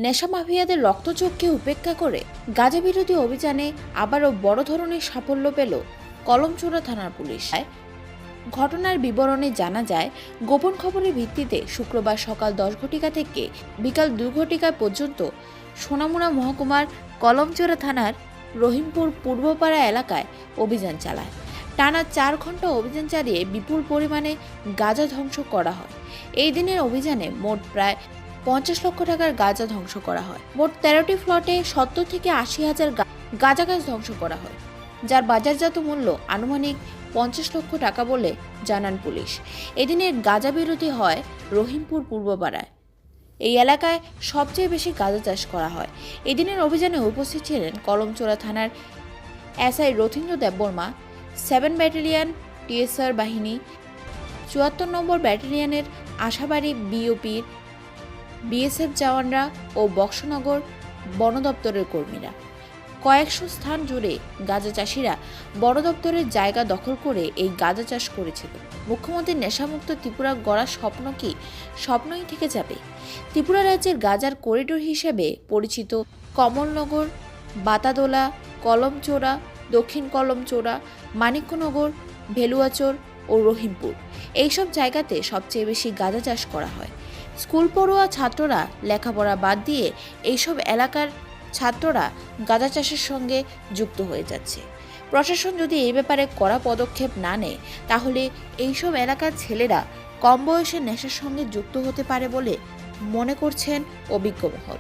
নেশা মাফিয়াদের রক্তচক্ষে উপেক্ষা করে গাঁজা বিরোধী অভিযানে আবারও বড় ধরনের সাফল্য পেল কলমচূড়া থানার পুলিশ। ঘটনার বিবরণে জানা যায়, গোপন খবরের ভিত্তিতে শুক্রবার সকাল 10 ঘটিকা থেকে বিকাল 2 ঘটিকা পর্যন্ত সোনামুড়া মহকুমার কলমচূড়া থানার রহিমপুর পূর্বপাড়া এলাকায় অভিযান চালায়। টানা 4 ঘন্টা অভিযান চালিয়ে বিপুল পরিমাণে গাঁজা ধ্বংস করা হয়। এই দিনের অভিযানে মোট প্রায় 50 লক্ষ টাকার গাঁজা ধ্বংস করা হয়। মোট 13টি প্লটে 70 থেকে 80 হাজার গাঁজা গাছ ধ্বংস করা হয়, যার বাজারজাত মূল্য আনুমানিক 50 লক্ষ টাকা বলে জানান পুলিশ। এদিনের গাঁজা বিরোধী হয় রহিমপুর পূর্বপাড়ায়। এই এলাকায় সবচেয়ে বেশি গাঁজা চাষ করা হয়। এদিনের অভিযানে উপস্থিত ছিলেন কলমচূড়া থানার SI Rathindra Debbarma, 7 battalion TSR বাহিনী, 74 নম্বর ব্যাটালিয়নের আশাবাড়ি বিওপির বিএসএফ জওয়ানরা ও বক্সনগর বন দপ্তরের কর্মীরা। কয়েকশো স্থান জুড়ে গাঁজা চাষিরা বন দপ্তরের জায়গা দখল করে এই গাঁজা চাষ করেছিল। মুখ্যমন্ত্রীর নেশামুক্ত ত্রিপুরা গড়ার স্বপ্ন কি স্বপ্নই থেকে যাবে? ত্রিপুরা রাজ্যের গাঁজার করিডোর হিসেবে পরিচিত কমলনগর, বাতাদোলা, কলমচোরা, দক্ষিণ কলমচোরা, মানিক্যনগর, ভেলুয়াচর ও রহিমপুর, এইসব জায়গাতে সবচেয়ে বেশি গাঁজা চাষ করা হয়। স্কুল পড়ুয়া ছাত্ররা লেখাপড়া বাদ দিয়ে এইসব এলাকার ছাত্ররা গাঁজা চাষের সঙ্গে যুক্ত হয়ে যাচ্ছে। প্রশাসন যদি এই ব্যাপারে কড়া পদক্ষেপ না নেয়, তাহলে এইসব এলাকার ছেলেরা কম বয়সে নেশার সঙ্গে যুক্ত হতে পারে বলে মনে করছেন অভিজ্ঞ মহল।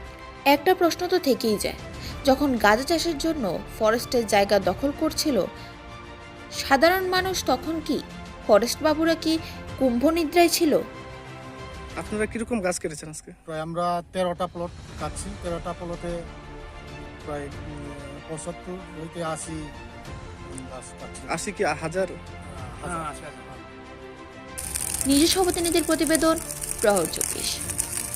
একটা প্রশ্ন তো থেকেই যায়, যখন গাঁজা চাষের জন্য ফরেস্টের জায়গা দখল করছিল সাধারণ মানুষ, তখন কি ফরেস্ট বাবুরা কি কুম্ভ নিদ্রায় ছিল? আপনারা কিরকম গাছ কেটেছেন আজকে? প্রায় আমরা 13টা প্লট কাটছি। 13টা প্লটে প্রায় 75 হইতে 80 গাছ কাটছি। 80 কি হাজার? নিজস্ব প্রতিনিধির প্রতিবেদন, প্রহর 24।